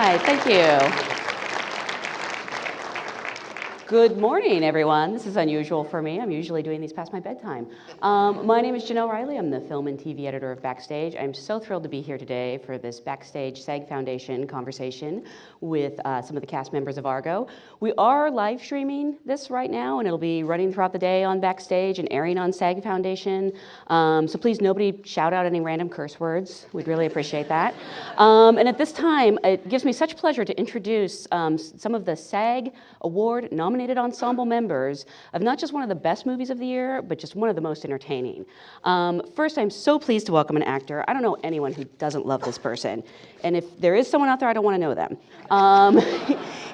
right, thank you. Good morning, everyone. This is unusual for me. I'm usually doing these past my bedtime. My name is Jenelle Riley. I'm the film and TV editor of Backstage. I'm so thrilled to be here today for this Backstage SAG Foundation conversation with some of the cast members of Argo. We are live streaming this right now, and it'll be running throughout the day on Backstage and airing on SAG Foundation. So please, nobody shout out any random curse words. We'd really appreciate that. And at this time, it gives me such pleasure to introduce some of the SAG Award nominated ensemble members of not just one of the best movies of the year, but just one of the most entertaining. First, I'm so pleased to welcome an actor. I don't know anyone who doesn't love this person. And if there is someone out there, I don't want to know them.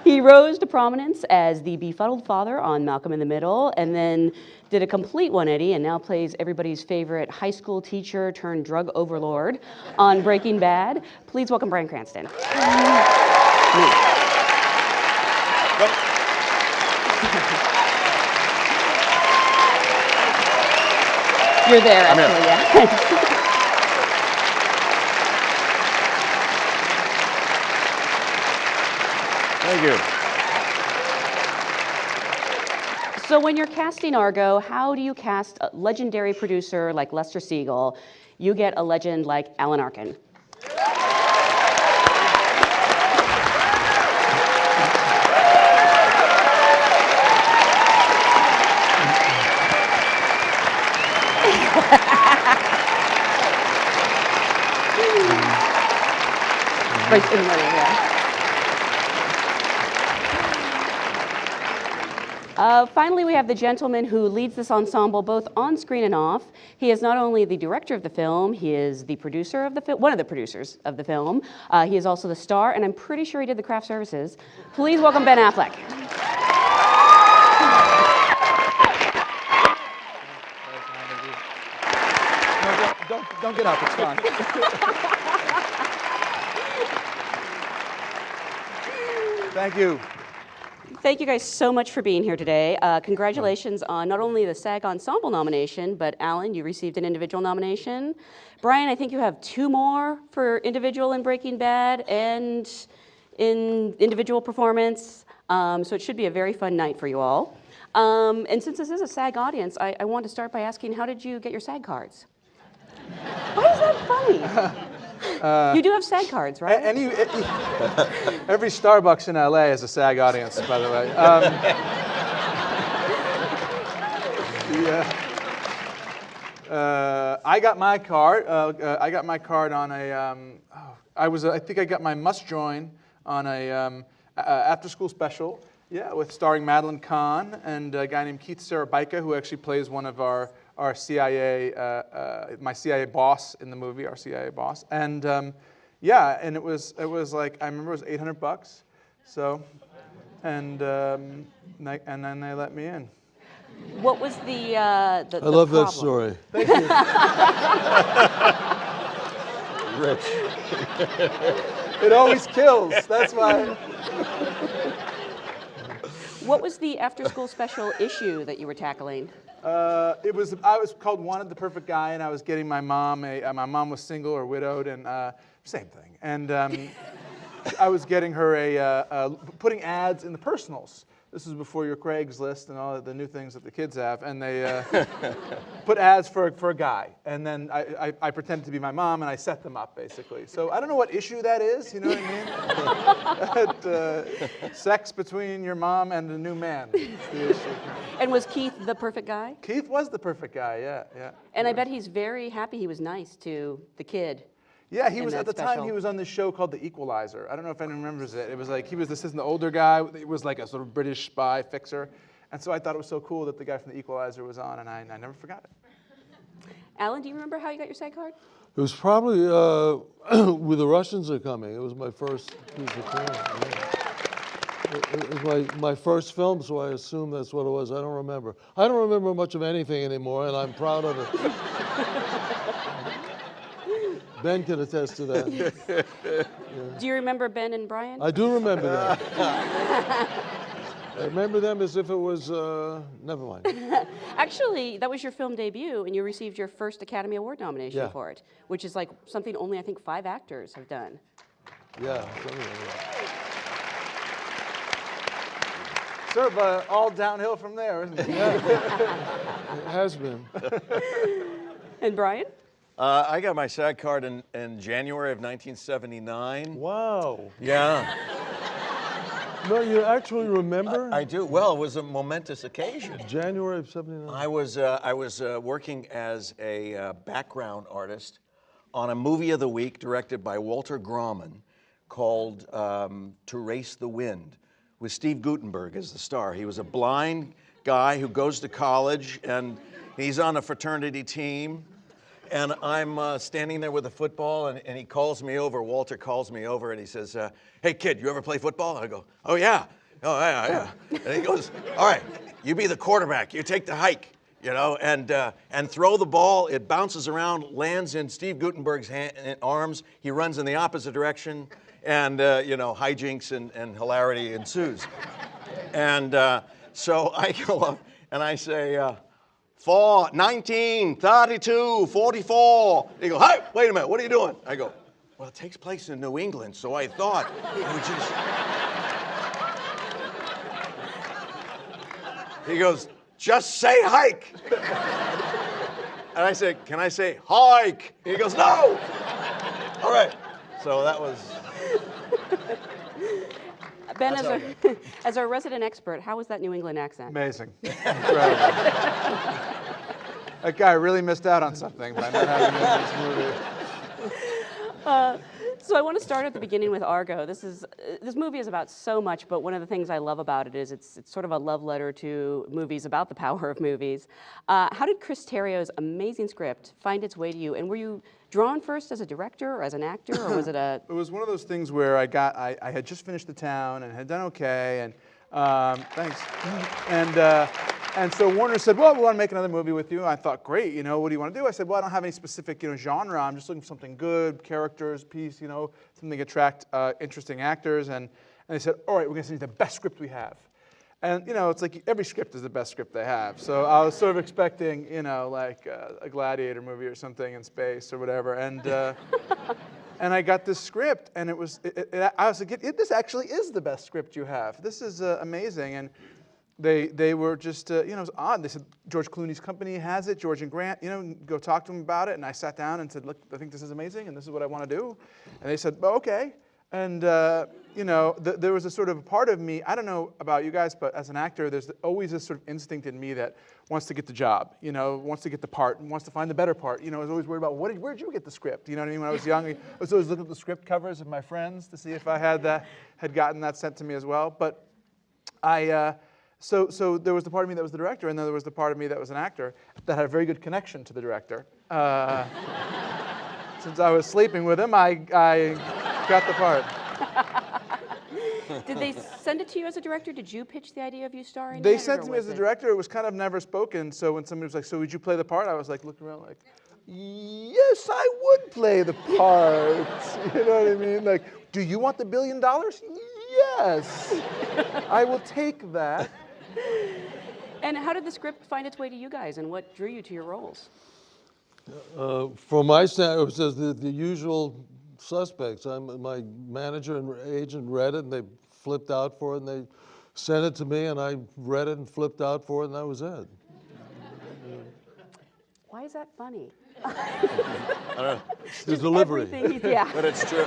He rose to prominence as the befuddled father on Malcolm in the Middle, and then did a complete 180 and now plays everybody's favorite high school teacher turned drug overlord on Breaking Bad. Please welcome Bryan Cranston. You're there, actually, yeah. Thank you. So when you're casting Argo, how do you cast a legendary producer like Lester Siegel? You get a legend like Alan Arkin. Right in the middle, yeah. Finally, we have the gentleman who leads this ensemble both on screen and off. He is not only the director of the film, he is the producer of the film, one of the producers of the film. He is also the star, and I'm pretty sure he did the craft services. Please welcome Ben Affleck. No, don't get up, it's fine. Thank you. Thank you guys so much for being here today. Congratulations on not only the SAG Ensemble nomination, but Alan, you received an individual nomination. Bryan, I think you have 2 more for individual in Breaking Bad and in individual performance. So it should be a very fun night for you all. And since this is a SAG audience, I want to start by asking, how did you get your SAG cards? Why is that funny? You do have SAG cards, right? Every Starbucks in LA has a SAG audience, by the way. I got my card. I got my card on a. I think I got my must join on a after-school special. Yeah, with starring Madeline Kahn and a guy named Keith Sarabica, who actually plays one of our CIA, my CIA boss in the movie, our CIA boss. And yeah, and it was like, I remember it was $800. So, and then they let me in. What was the I love problem? that story. Thank you. Rich. It always kills, that's why. What was the after-school special issue that you were tackling? I was called Wanted the Perfect Guy, and I was getting my mom, my mom was single or widowed, and same thing. And I was getting her putting ads in the personals. This was before your Craigslist and all the new things that the kids have, and they put ads for a guy. And then I pretended to be my mom, and I set them up, basically. So I don't know what issue that is, you know what I mean? Sex between your mom and a new man is the issue. And was Keith the perfect guy? Keith was the perfect guy, yeah. And I bet he's very happy he was nice to the kid. Yeah, he was in at the that time. special. He was on this show called The Equalizer. I don't know if anyone remembers it. It was like he was the older guy. It was like a sort of British spy fixer, and so I thought it was so cool that the guy from The Equalizer was on, and I never forgot it. Alan, do you remember how you got your SAG card? It was probably with the Russians are coming. It was my first piece of film. Yeah. It was my first film, so I assume that's what it was. I don't remember. I don't remember much of anything anymore, and I'm proud of it. Ben can attest to that. Yeah. Do you remember Ben and Bryan? I do remember that. I remember them as if it was, never mind. Actually, that was your film debut, and you received your first Academy Award nomination Yeah. for it, which is like something only, I think, 5 actors have done. Yeah, something like that. Sort of all downhill from there, isn't it? It has been. And Bryan? I got my SAG card in January of 1979. Wow. Yeah, No, you actually remember? I do. Well, it was a momentous occasion. January of '79. I was working as a background artist on a movie of the week directed by Walter Grauman called To Race the Wind, with Steve Guttenberg as the star. He was a blind guy who goes to college, and he's on a fraternity team. And I'm standing there with a football, and he calls me over. Walter calls me over, and he says, "Hey, kid, you ever play football?" I go, "Oh, yeah. Oh, yeah, yeah." And he goes, "All right, you be the quarterback. You take the hike, you know, and throw the ball. It bounces around, lands in Steve Guttenberg's arms. He runs in the opposite direction, and, you know, hijinks and hilarity ensues." And so I go up, and I say, 4, 19, 32, 44. He goes, "Hey, wait a minute, what are you doing?" I go, "Well, it takes place in New England, so I thought I would just..." He goes, "Just say hike." And I said, "Can I say hike?" He goes, "No." All right, so that was... Ben, as our resident expert, how was that New England accent? Amazing. Incredible. That guy really missed out on something by not having him in this movie. So I want to start at the beginning with Argo. This movie is about so much, but one of the things I love about it is it's sort of a love letter to movies about the power of movies. How did Chris Terrio's amazing script find its way to you? And were you drawn first as a director or as an actor, or was it a... It was one of those things where I had just finished The Town and had done okay, and thanks. And so Warner said, "Well, we want to make another movie with you." I thought, "Great, you know, what do you want to do?" I said, "Well, I don't have any specific, you know, genre. I'm just looking for something good, characters, piece, you know, something to attract interesting actors." And they said, "All right, we're going to send you the best script we have." And, you know, it's like every script is the best script they have. So I was sort of expecting, you know, like a Gladiator movie or something in space or whatever. And and I got this script, and I was like, "This actually is the best script you have. This is amazing." And they were just, you know, it was odd. They said, "George Clooney's company has it, George and Grant, you know, go talk to them about it." And I sat down and said, "Look, I think this is amazing, and this is what I want to do." And they said, "Well, okay." And, you know, there was a sort of part of me, I don't know about you guys, but as an actor, there's always this sort of instinct in me that wants to get the job, you know, wants to get the part, and wants to find the better part. You know, I was always worried about, where'd you get the script? You know what I mean? When I was young, I was always looking at the script covers of my friends to see if I had gotten that sent to me as well. But so there was the part of me that was the director, and then there was the part of me that was an actor that had a very good connection to the director. Since I was sleeping with him, I got the part. Did they send it to you as a director? Did you pitch the idea of you starring in They it, sent or to me as was a it- director. It was kind of never spoken. So when somebody was like, "So would you play the part?" I was like, looking around like, "Yes, I would play the part." You know what I mean? Like, "Do you want the $1 billion? Yes, I will take that." And how did the script find its way to you guys, and what drew you to your roles? From my standpoint, it was just the usual suspects. My manager and agent read it, and they flipped out for it, and they sent it to me, and I read it and flipped out for it, and that was it. Why is that funny? The delivery. Everything yeah. But it's true.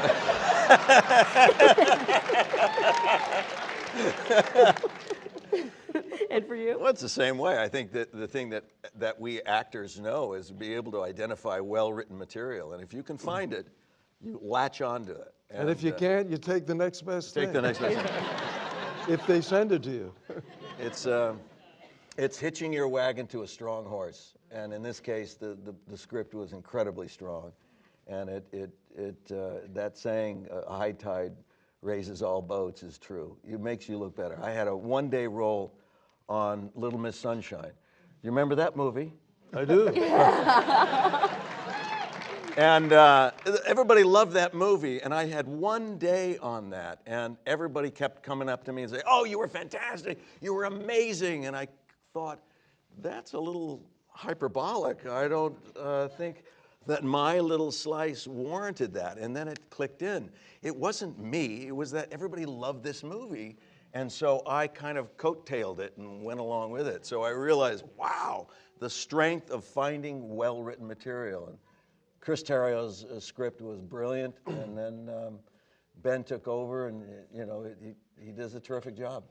And for you? Well, it's the same way. I think that the thing that we actors know is to be able to identify well-written material. And if you can find it, you latch onto it. And if you can't, you take the next best thing. take the next best. If they send it to you. It's hitching your wagon to a strong horse. And in this case, the script was incredibly strong. And that saying, "a high tide raises all boats," is true. It makes you look better. I had a one-day role on Little Miss Sunshine. You remember that movie? I do. And everybody loved that movie, and I had one day on that, and everybody kept coming up to me and saying, "Oh, you were fantastic, you were amazing," and I thought, that's a little hyperbolic. I don't think that my little slice warranted that. And then it clicked in. It wasn't me, it was that everybody loved this movie. And so I kind of coattailed it and went along with it. So I realized, wow, the strength of finding well-written material. And Chris Terrio's script was brilliant, and then Ben took over, and he does a terrific job.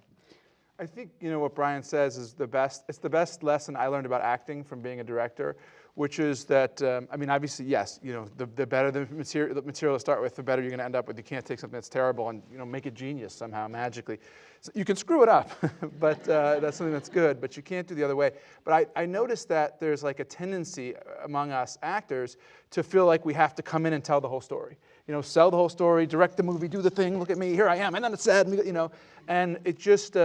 I think what Bryan says is the best. It's the best lesson I learned about acting from being a director, which is that obviously yes, the better the material to start with, the better you're going to end up with. You can't take something that's terrible and make it genius somehow magically. So you can screw it up, but that's something that's good. But you can't do the other way. But I noticed that there's like a tendency among us actors to feel like we have to come in and tell the whole story. Sell the whole story, direct the movie, do the thing. Look at me, here I am, and then it's sad. And it just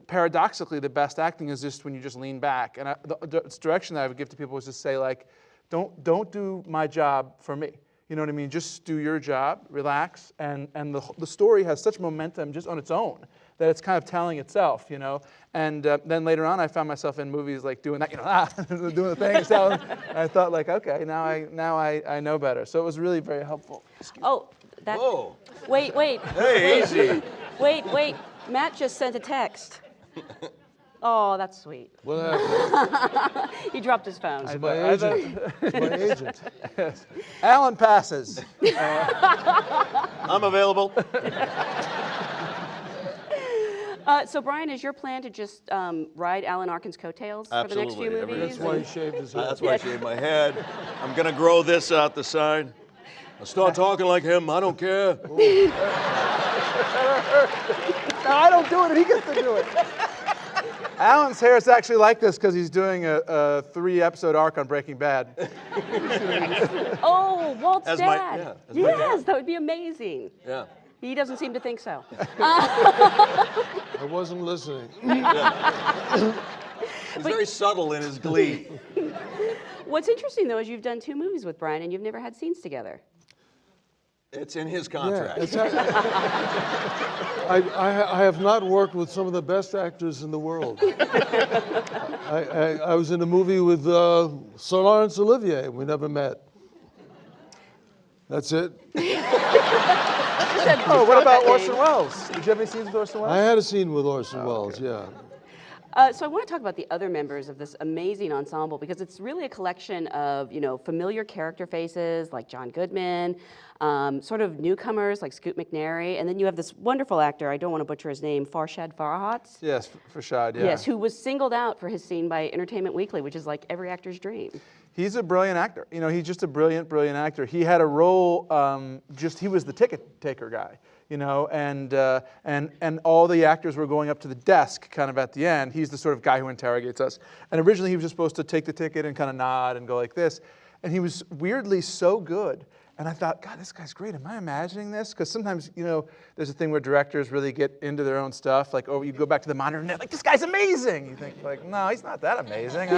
paradoxically, the best acting is just when you just lean back. And the direction that I would give to people is just say like, don't do my job for me. You know what I mean? Just do your job, relax, and the story has such momentum just on its own that it's kind of telling itself, And then later on, I found myself in movies like doing that, doing the thing. And I thought like, okay, now I know better. So it was really very helpful. Oh, that. Whoa. Wait. Hey, easy. Wait. Matt just sent a text. Oh, that's sweet. What happened? He dropped his phone. It's my agent. It's my agent. Yes. Alan passes. I'm available. So, Bryan, is your plan to just ride Alan Arkin's coattails for the next few Absolutely. movies? That's why he shaved his head. That's why I shaved my head. I'm going to grow this out the side. I'll start talking like him. I don't care. No, I don't do it. He gets to do it. Alan's hair is actually like this because he's doing a 3-episode arc on Breaking Bad. Oh, Walt's As dad. my dad. That would be amazing. Yeah. He doesn't seem to think so. I wasn't listening. He's very subtle in his glee. What's interesting, though, is you've done 2 movies with Bryan and you've never had scenes together. It's in his Yeah, contract. I have not worked with some of the best actors in the world. I was in a movie with Sir Laurence Olivier. We never met. That's it. Oh, what about Orson Welles? Did you have any scenes with Orson Welles? I had a scene with Orson Welles, yeah. So I want to talk about the other members of this amazing ensemble because it's really a collection of, familiar character faces like John Goodman, sort of newcomers like Scoot McNairy, and then you have this wonderful actor, I don't want to butcher his name, Farshad Farahat. Yes, Farshad, yeah. Yes, who was singled out for his scene by Entertainment Weekly, which is like every actor's dream. He's a brilliant actor. He's just a brilliant actor. He had a role, he was the ticket taker guy, and all the actors were going up to the desk kind of at the end. He's the sort of guy who interrogates us. And originally he was just supposed to take the ticket and kind of nod and go like this. And he was weirdly so good. And I thought, God, this guy's great. Am I imagining this? Because sometimes, there's a thing where directors really get into their own stuff. Like, you go back to the monitor and they're like, this guy's amazing. You think, like, no, he's not that amazing.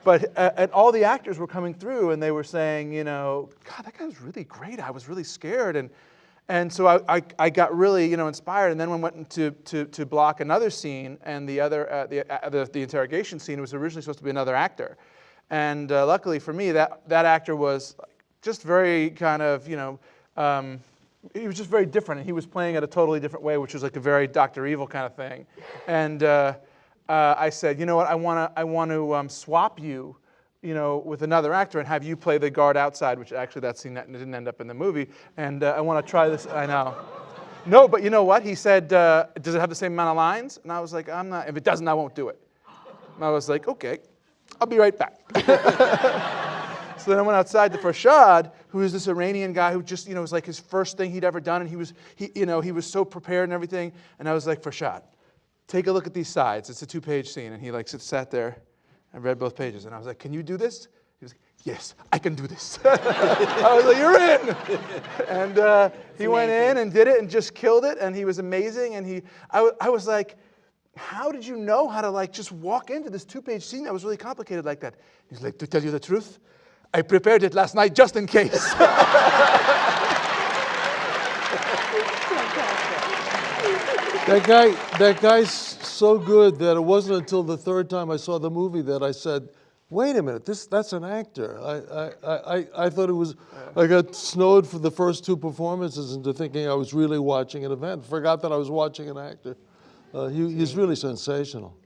But all the actors were coming through and they were saying, God, that guy was really great. I was really scared. And so I got really, inspired. And then when we went to block another scene, and the interrogation scene was originally supposed to be another actor. And luckily for me, that actor was just very kind of, he was just very different. And he was playing it a totally different way, which was like a very Dr. Evil kind of thing. And I said, you know what, I want to swap you, with another actor and have you play the guard outside, which actually that scene didn't end up in the movie. And I want to try this. I know. No, but you know what? He said, does it have the same amount of lines? And I was like, I'm not. If it doesn't, I won't do it. And I was like, okay, I'll be right back. So then I went outside to Farshad, who is this Iranian guy who just, was like his first thing he'd ever done, and he was so prepared and everything. And I was like, Farshad, take a look at these sides. It's a 2-page scene. And he sat there and read both pages. And I was like, can you do this? He was like, yes, I can do this. I was like, you're in. And he went in and did it and just killed it. And he was amazing. And I was like, how did you know how to just walk into this 2-page scene that was really complicated like that? He's like, to tell you the truth, I prepared it last night just in case. That guy's so good that it wasn't until the 3rd time I saw the movie that I said, wait a minute, that's an actor. I thought it was, I got snowed for the first 2 performances into thinking I was really watching an event. Forgot that I was watching an actor. He's really sensational.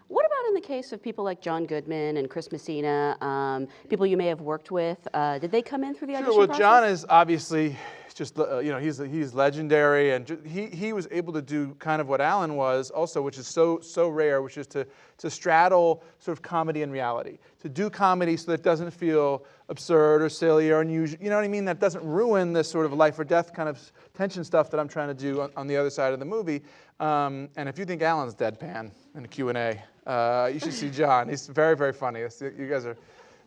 What about in the case of people like John Goodman and Chris Messina, people you may have worked with? Did they come in through the audition Well, process? John is obviously just, he's legendary, and he was able to do kind of what Alan was also, which is so rare, which is to straddle sort of comedy and reality, to do comedy so that it doesn't feel absurd or silly or unusual. You know what I mean? That doesn't ruin this sort of life or death kind of tension stuff that I'm trying to do on the other side of the movie. And if you think Alan's deadpan in a Q&A, you should see John. He's very, very funny. You guys are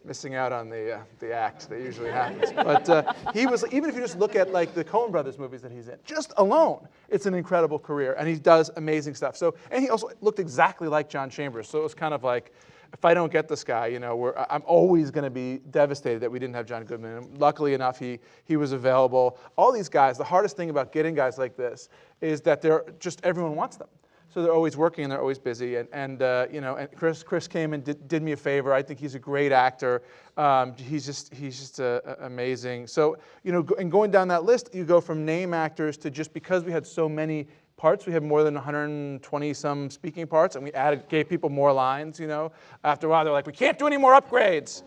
missing out on the act that usually happens. But he was, even if you just look at like the Coen Brothers movies that he's in, just alone, it's an incredible career, and he does amazing stuff. So, and he also looked exactly like John Chambers. So it was kind of like, if I don't get this guy, I'm always going to be devastated that we didn't have John Goodman. And luckily enough, he was available. All these guys, the hardest thing about getting guys like this is that everyone wants them. So they're always working and they're always busy. And Chris came and did me a favor. I think he's a great actor. He's just amazing. So, and going down that list, you go from name actors to, just because we had so many parts, we had more than 120 some speaking parts, and we gave people more lines. After a while, they're like, we can't do any more upgrades.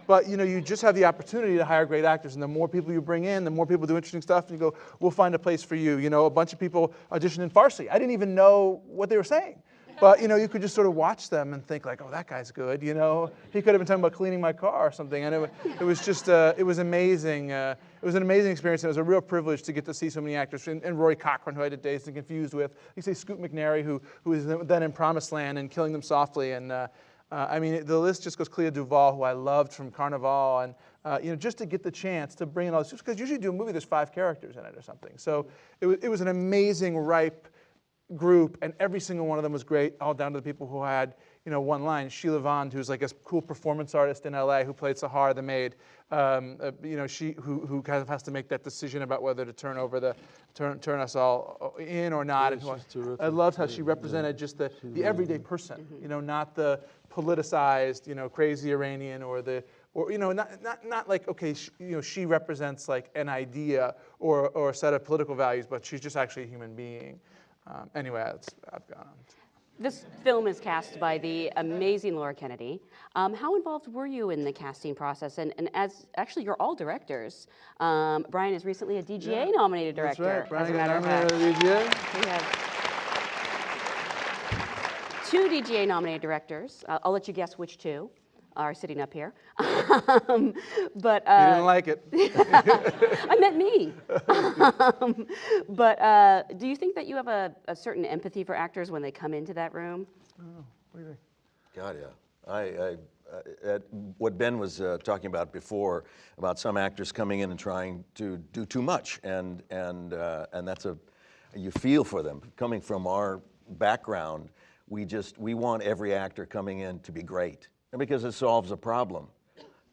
But you just have the opportunity to hire great actors, and the more people you bring in, the more people do interesting stuff, and you go, we'll find a place for you. A bunch of people auditioned in Farsi. I didn't even know what they were saying. But you could just sort of watch them and think like, oh, that guy's good. He could have been talking about cleaning my car or something. And it was just, it was amazing. It was an amazing experience. And it was a real privilege to get to see so many actors. And Rory Cochrane, who I did Dazed and Confused with. You say Scoot McNairy, who was then in Promised Land and Killing Them Softly. And the list just goes. Clea DuVall, who I loved from Carnival, and just to get the chance to bring in all this, because usually you do a movie, there's 5 characters in it or something. So it was an amazing, ripe group, and every single one of them was great, all down to the people who had one line. Sheila Vaughn, who's like a cool performance artist in LA, who played Sahar the maid. She who kind of has to make that decision about whether to turn us all in or not. And I loved how she represented just the everyday person, not the politicized, crazy Iranian or not like, okay, she represents like an idea or a set of political values, but she's just actually a human being. Anyway, I've gone on. This film is cast by the amazing Laura Kennedy. How involved were you in the casting process? And as, actually, you're all directors. Bryan is recently a DGA-nominated director. That's right. As a matter of Bryan fact. got nominated DGA. We have 2 DGA-nominated directors. I'll let you guess which 2 are sitting up here. But You didn't like it. I meant me. But do you think that you have a certain empathy for actors when they come into that room? Oh, what do you think? God, yeah. What Ben was talking about before, about some actors coming in and trying to do too much, and that's you feel for them. Coming from our background, we want every actor coming in to be great, because it solves a problem,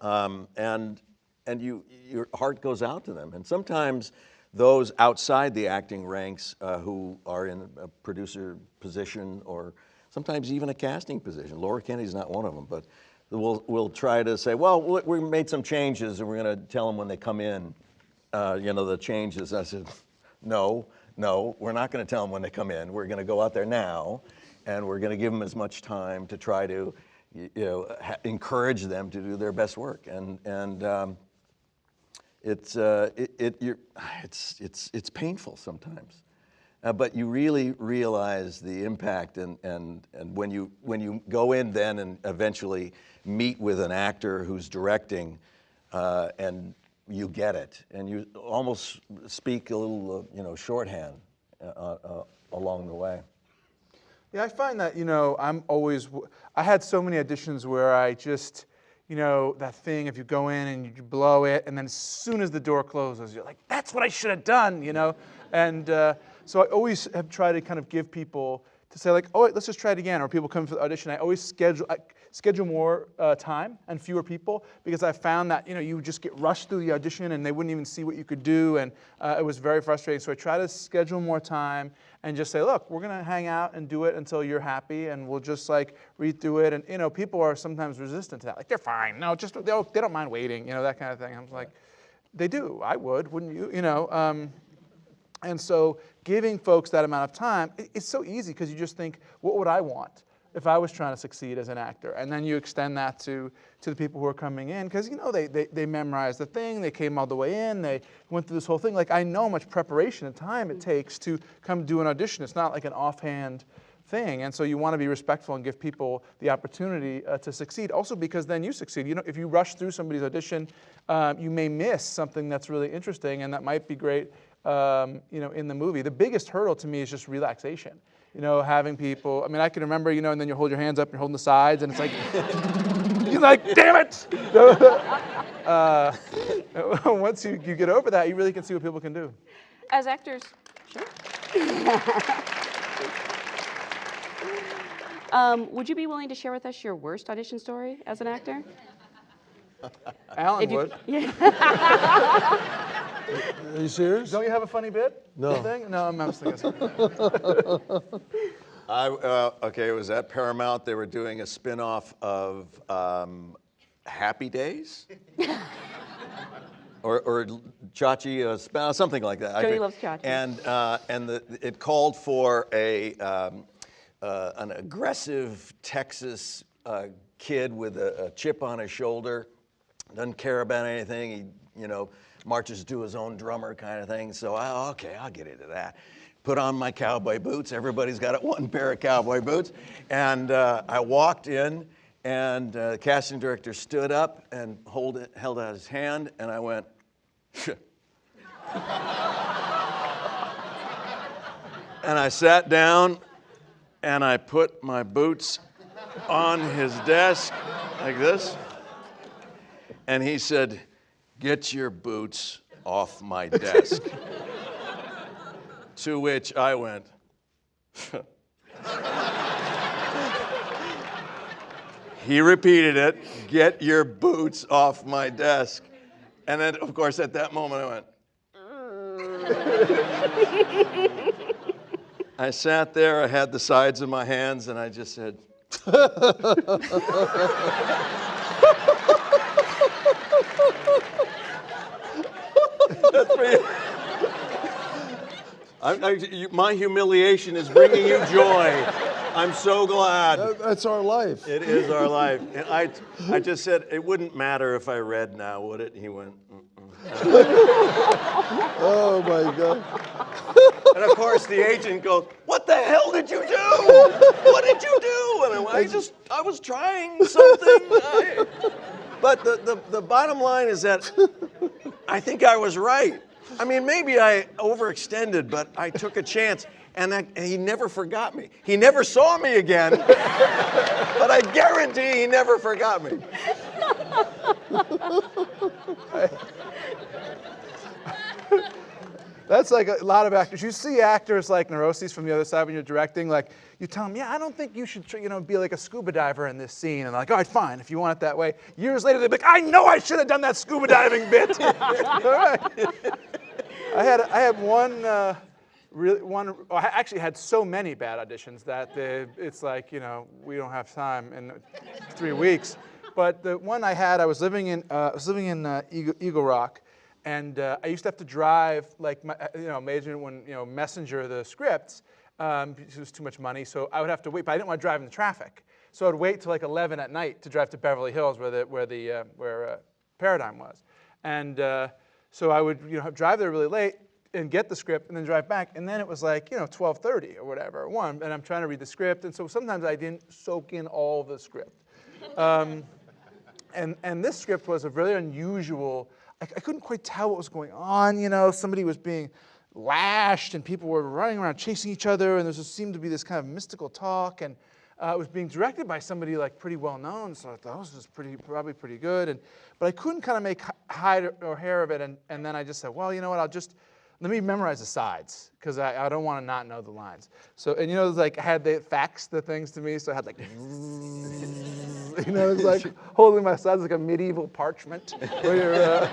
and your heart goes out to them. And sometimes those outside the acting ranks who are in a producer position or sometimes even a casting position. Laura Kennedy's not one of them, but we'll try to say, well, we made some changes and we're going to tell them when they come in, the changes. I said, no, we're not going to tell them when they come in. We're going to go out there now, and we're going to give them as much time to try to encourage them to do their best work, and it's painful sometimes, but you really realize the impact, and when you go in then and eventually meet with an actor who's directing, and you get it, and you almost speak a little shorthand along the way. Yeah, I find that, I had so many auditions where I just, that thing, if you go in and you blow it, and then as soon as the door closes, you're like, that's what I should have done, And so I always have tried to kind of give people to say like, oh, wait, let's just try it again. Or people come for the audition, I always schedule more time and fewer people, because I found that you would just get rushed through the audition and they wouldn't even see what you could do, and it was very frustrating. So I try to schedule more time and just say, look, we're gonna hang out and do it until you're happy, and we'll just like read through it. And people are sometimes resistant to that, like they're fine, no, just they don't mind waiting, that kind of thing. I'm like, they do, I would, wouldn't you? And so giving folks that amount of time, it's so easy, because you just think, what would I want if I was trying to succeed as an actor? And then you extend that to the people who are coming in, because they memorized the thing, they came all the way in, they went through this whole thing. Like, I know how much preparation and time it takes to come do an audition. It's not like an offhand thing. And so you want to be respectful and give people the opportunity to succeed. Also, because then you succeed. If you rush through somebody's audition, you may miss something that's really interesting and that might be great in the movie. The biggest hurdle to me is just relaxation. Having people, I can remember, and then you hold your hands up, you're holding the sides, and it's like, you're like, damn it! Once you get over that, you really can see what people can do. As actors, sure. Would you be willing to share with us your worst audition story as an actor? Alan would. Yeah. Are you serious? Don't you have a funny bit? No. Thing? No, I'm just thinking. Okay, it was at Paramount. They were doing a spin-off of Happy Days? or Chachi, something like that. Jody loves Chachi. And it called for an aggressive Texas kid with a chip on his shoulder, doesn't care about anything. He, marches to his own drummer kind of thing. So I'll get into that. Put on my cowboy boots. Everybody's got one pair of cowboy boots. And I walked in, and the casting director stood up and held out his hand, and I went, and I sat down, and I put my boots on his desk like this. And he said, "Get your boots off my desk." To which I went, he repeated it, "Get your boots off my desk." And then, of course, at that moment, I went, I sat there, I had the sides of my hands, and I just said, my humiliation is bringing you joy. I'm so glad. That's our life. It is our life. And I just said, it wouldn't matter if I read now, would it? And he went, Oh my God. And of course the agent goes, "What the hell did you do? What did you do?" And I was trying something. But the bottom line is that I think I was right. Maybe I overextended, but I took a chance, and he never forgot me. He never saw me again, but I guarantee he never forgot me. That's like a lot of actors. You see actors like neuroses from the other side when you're directing. Like, you tell them, "Yeah, I don't think you should, be like a scuba diver in this scene." And they're like, "All right, fine, if you want it that way." Years later, they're like, "I know I should have done that scuba diving bit." All right. I had I actually had so many bad auditions that it's like, we don't have time in 3 weeks. But the one I had, I was living in Eagle Rock. And I used to have to drive, messenger the scripts. It was too much money, so I would have to wait. But I didn't want to drive in the traffic, so I'd wait till 11 at night to drive to Beverly Hills, where Paradigm was. And so I would, drive there really late and get the script, and then drive back. And then it was 12:30 or whatever, 1, and I'm trying to read the script. And so sometimes I didn't soak in all the script. And this script was a very unusual. I couldn't quite tell what was going on, somebody was being lashed and people were running around chasing each other, and there just seemed to be this kind of mystical talk, and it was being directed by somebody pretty well known, so I thought this was probably pretty good, but I couldn't kind of make hide or hair of it, and then I just said, well, you know what, I'm let me memorize the sides, because I don't want to not know the lines. So, and you know, like, they faxed the things to me, so I had like, you know, it's like holding my sides like a medieval parchment, where you're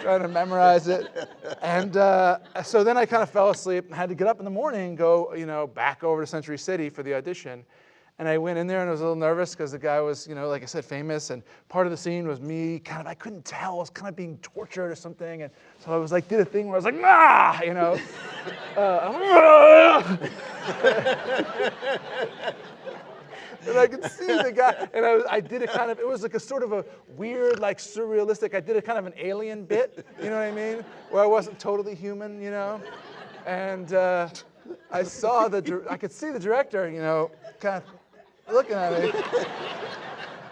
trying to memorize it. And so then I kind of fell asleep and had to get up in the morning and go, you know, back over to Century City for the audition. And I went in there and I was a little nervous because the guy was, you know, like I said, famous. And part of the scene was me kind of, I couldn't tell, I was kind of being tortured or something. And so I was like, did a thing where I was like, nah, you know. And I could see the guy, and I did a kind of, it was like a sort of a weird, like surrealistic, I did a kind of an alien bit, you know what I mean? Where I wasn't totally human, you know? And I saw I could see the director, you know, kind of looking at me.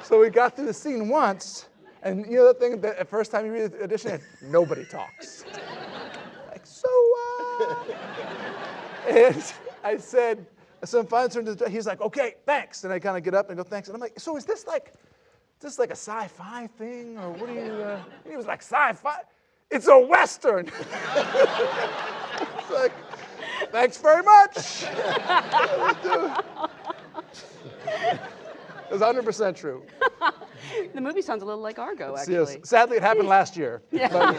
So we got through the scene once, and you know the thing, the first time you read the audition, nobody talks. Like, so, and I said, so I'm finally turning to the, he's like, okay, thanks. And I kind of get up and go, thanks. And I'm like, so is this like a sci-fi thing? Or what are you, and he was like, sci-fi? It's a Western. It's like, thanks very much. It was 100% true. The movie sounds a little like Argo, Yes. actually. Sadly, it happened last year. Yeah. But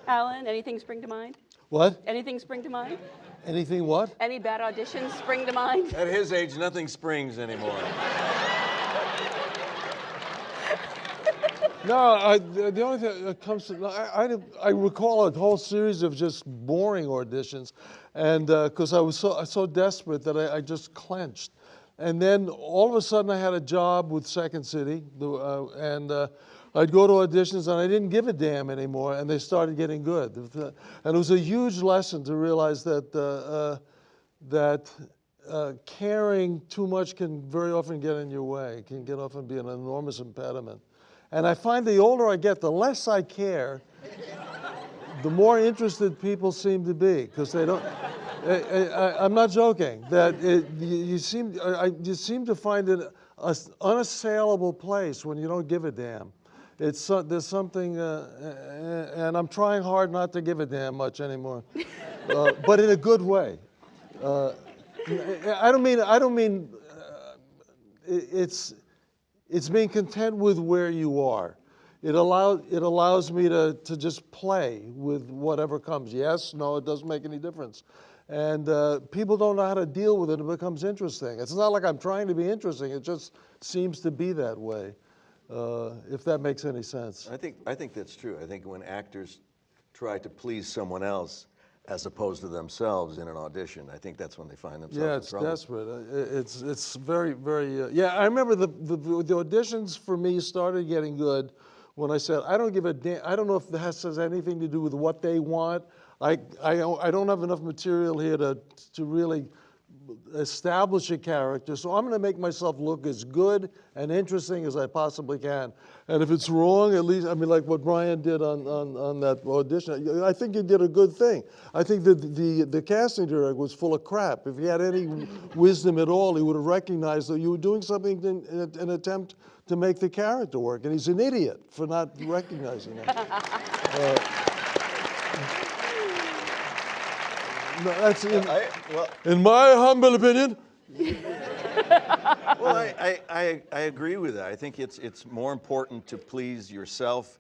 Alan, anything spring to mind? What? Anything spring to mind? Anything what? Any bad auditions spring to mind? At his age, nothing springs anymore. No, the only thing that comes to, I recall a whole series of just boring auditions, and because I was so desperate that I just clenched. And then all of a sudden I had a job with Second City, and I'd go to auditions and I didn't give a damn anymore, and they started getting good. And it was a huge lesson to realize that caring too much can very often get in your way, can often be an enormous impediment. And I find the older I get, the less I care, the more interested people seem to be, because they don't. I'm not joking. That you seem to find it an unassailable place when you don't give a damn. There's something, and I'm trying hard not to give a damn much anymore, but in a good way. I don't mean. It's being content with where you are. It allows me to just play with whatever comes. Yes, no, it doesn't make any difference. And people don't know how to deal with it. It becomes interesting. It's not like I'm trying to be interesting. It just seems to be that way, if that makes any sense. I think that's true. I think when actors try to please someone else as opposed to themselves in an audition, I think that's when they find themselves in trouble. Yeah, it's desperate. It's very, very, yeah, I remember the auditions for me started getting good when I said, I don't give a damn, I don't know if that has anything to do with what they want. I don't have enough material here to really establish a character, so I'm going to make myself look as good and interesting as I possibly can. And if it's wrong, at least, I mean, like what Bryan did on that audition, I think he did a good thing. I think that the casting director was full of crap. If he had any wisdom at all, he would have recognized that you were doing something in an attempt to make the character work, and he's an idiot for not recognizing that. No, that's in my humble opinion. Well, I agree with that. I think it's more important to please yourself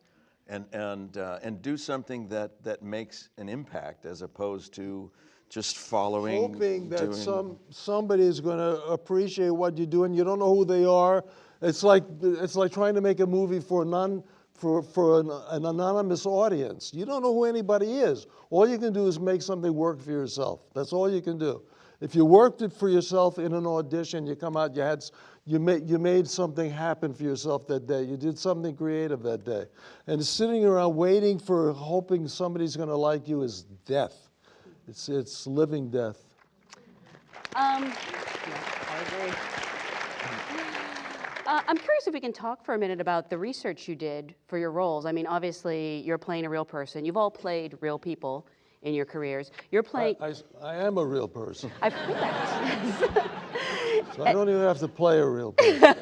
and do something that makes an impact as opposed to just following. Hoping that somebody is going to appreciate what you do, and you don't know who they are. It's like trying to make a movie for an anonymous audience. You don't know who anybody is. All you can do is make something work for yourself. That's all you can do. If you worked it for yourself in an audition, you come out, you made something happen for yourself that day. You did something creative that day. And sitting around waiting for, hoping somebody's going to like you is death. It's living death. Yeah, I agree. I'm curious if we can talk for a minute about the research you did for your roles. I mean, obviously, you're playing a real person. You've all played real people in your careers. You're playing... I am a real person. I've heard that. So I don't even have to play a real person.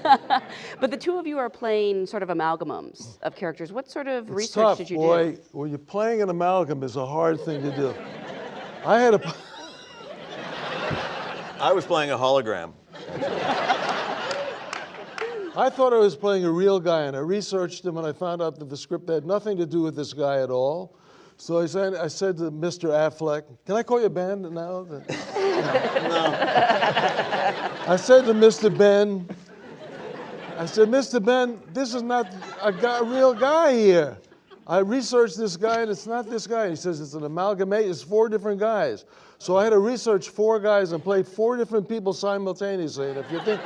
But the two of you are playing sort of amalgamums of characters. What sort of It's research tough, did you boy. do? When you're playing an amalgam, it's a hard thing to do. I had a... I was playing a hologram. I thought I was playing a real guy, and I researched him, and I found out that the script had nothing to do with this guy at all. So I said to Mr. Affleck, can I call you Ben now? No. I said to Mr. Ben, Mr. Ben, this is not a real guy here. I researched this guy, and it's not this guy. He says it's an amalgamation. It's 4 different guys. So I had to research 4 guys and play 4 different people simultaneously. And if you think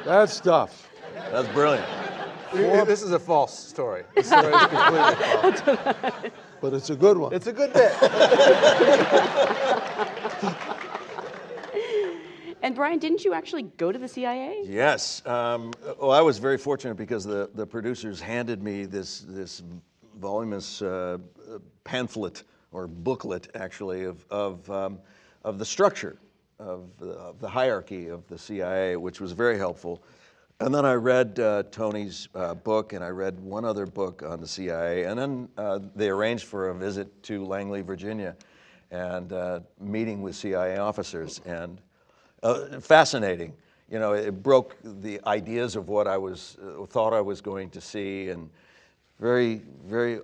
that's tough. That's brilliant. This is a false story. The story is completely false. But it's a good one. It's a good bit. And Bryan, didn't you actually go to the CIA? Yes. Well, I was very fortunate because the producers handed me this voluminous pamphlet or booklet, actually, of the structure of the hierarchy of the CIA, which was very helpful. And then I read Tony's book, and I read one other book on the CIA, and then they arranged for a visit to Langley, Virginia, and meeting with CIA officers, and fascinating. You know, it broke the ideas of what I thought I was going to see, and very, very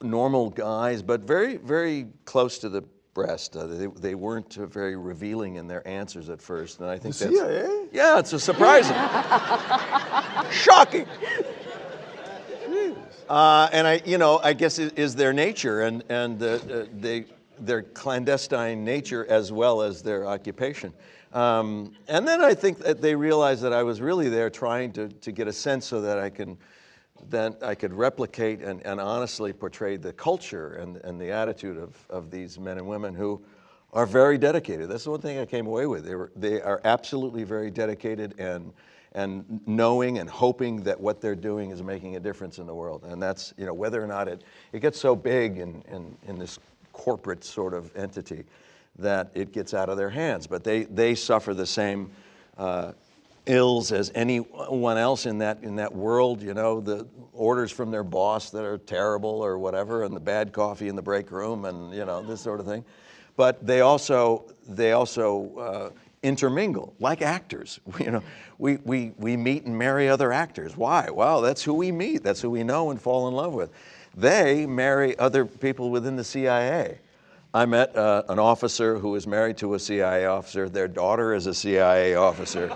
normal guys, but very, very close to the breast. They weren't very revealing in their answers at first, and I think that's... CIA? Yeah, it's surprising. Shocking. And I guess it is their nature and their clandestine nature as well as their occupation. And then I think that they realized that I was really there trying to get a sense so that I could replicate and honestly portray the culture and the attitude of these men and women who are very dedicated. That's the one thing I came away with. They are absolutely very dedicated and knowing and hoping that what they're doing is making a difference in the world. And that's, whether or not it gets so big in this corporate sort of entity that it gets out of their hands. But they suffer the same ills as anyone else in that world, the orders from their boss that are terrible or whatever, and the bad coffee in the break room, and this sort of thing. But they also intermingle like actors. We meet and marry other actors. Why? Well, that's who we meet. That's who we know and fall in love with. They marry other people within the CIA. I met an officer who was married to a CIA officer. Their daughter is a CIA officer.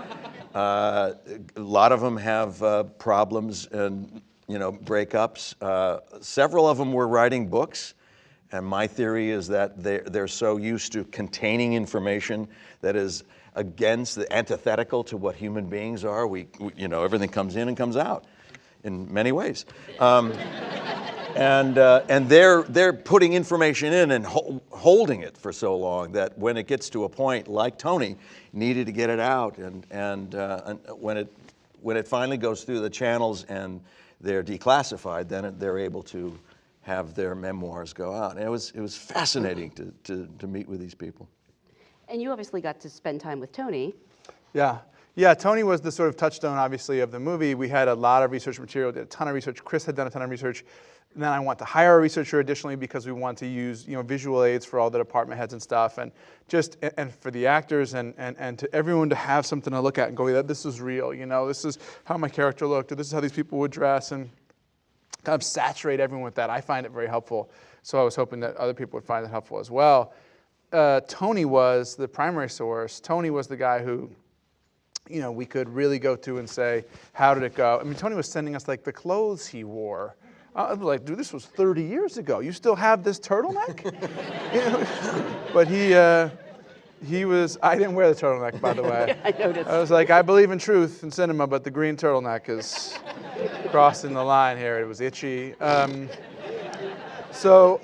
A lot of them have problems and breakups. Several of them were writing books, and my theory is that they're so used to containing information that is against the antithetical to what human beings are. Everything comes in and comes out in many ways. And they're putting information in and holding it for so long that when it gets to a point, like Tony needed to get it out, and when it finally goes through the channels and they're declassified, then they're able to have their memoirs go out. And it was fascinating to meet with these people. And you obviously got to spend time with Tony. Yeah, Tony was the sort of touchstone, obviously, of the movie. We had a lot of research material, did a ton of research. Chris had done a ton of research. And then I want to hire a researcher additionally because we want to use visual aids for all the department heads and stuff, and for the actors and to everyone to have something to look at and go, yeah, this is real. This is how my character looked, or this is how these people would dress, and kind of saturate everyone with that. I find it very helpful. So I was hoping that other people would find it helpful as well. Tony was the primary source. Tony was the guy who, we could really go to and say, how did it go? I mean, Tony was sending us like the clothes he wore. I was like, dude, this was 30 years ago. You still have this turtleneck? But he was, I didn't wear the turtleneck, by the way. I noticed. I was like, I believe in truth in cinema, but the green turtleneck is crossing the line here. It was itchy. So,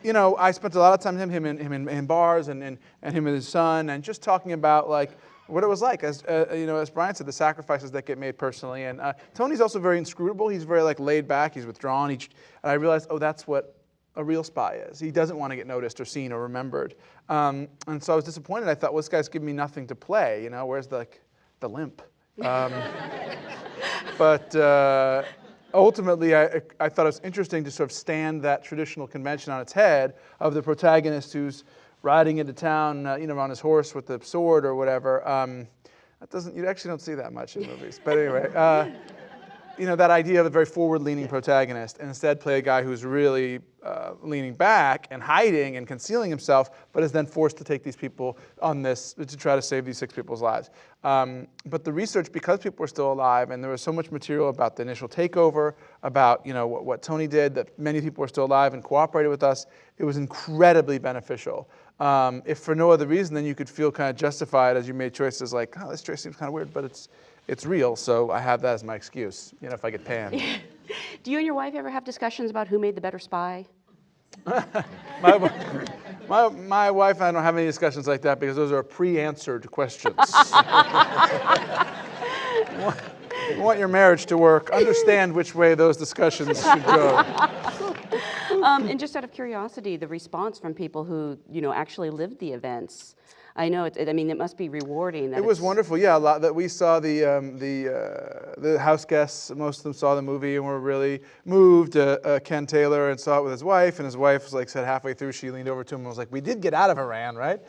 I spent a lot of time with him in bars and him and his son, and just talking about like what it was like, as Bryan said, the sacrifices that get made personally. And Tony's also very inscrutable. He's very laid back. He's withdrawn. And I realized, that's what a real spy is. He doesn't want to get noticed or seen or remembered. And so I was disappointed. I thought, well, this guy's giving me nothing to play. Where's the the limp. But ultimately, I thought it was interesting to sort of stand that traditional convention on its head of the protagonist who's riding into town, on his horse with the sword or whatever. You actually don't see that much in movies. But anyway, that idea of a very forward-leaning protagonist, and instead play a guy who's really leaning back and hiding and concealing himself, but is then forced to take these people on this, to try to save these 6 people's lives. But the research, because people were still alive, and there was so much material about the initial takeover, about what Tony did, that many people were still alive and cooperated with us, it was incredibly beneficial. If for no other reason, then you could feel kind of justified as you made choices like, oh, this choice seems kind of weird, but it's real, so I have that as my excuse, if I get panned. Do you and your wife ever have discussions about who made the better spy? My wife and I don't have any discussions like that because those are pre-answered questions. You want your marriage to work, understand which way those discussions should go. And just out of curiosity, the response from people who, actually lived the events. I know it must be rewarding. It was wonderful, yeah. A lot that we saw the house guests. Most of them saw the movie and were really moved. Ken Taylor and saw it with his wife, and his wife was said halfway through, she leaned over to him and was like, "We did get out of Iran, right?"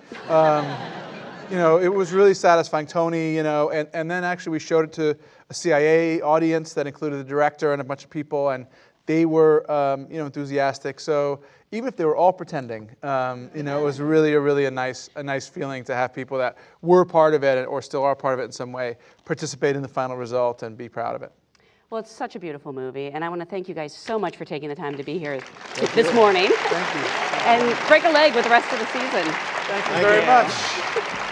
It was really satisfying. Tony, and then actually we showed it to a CIA audience that included the director and a bunch of people, and they were, enthusiastic. So even if they were all pretending, it was really a nice feeling to have people that were part of it or still are part of it in some way participate in the final result and be proud of it. Well, it's such a beautiful movie, and I want to thank you guys so much for taking the time to be here this morning. Thank you. And break a leg with the rest of the season. Thank you very much.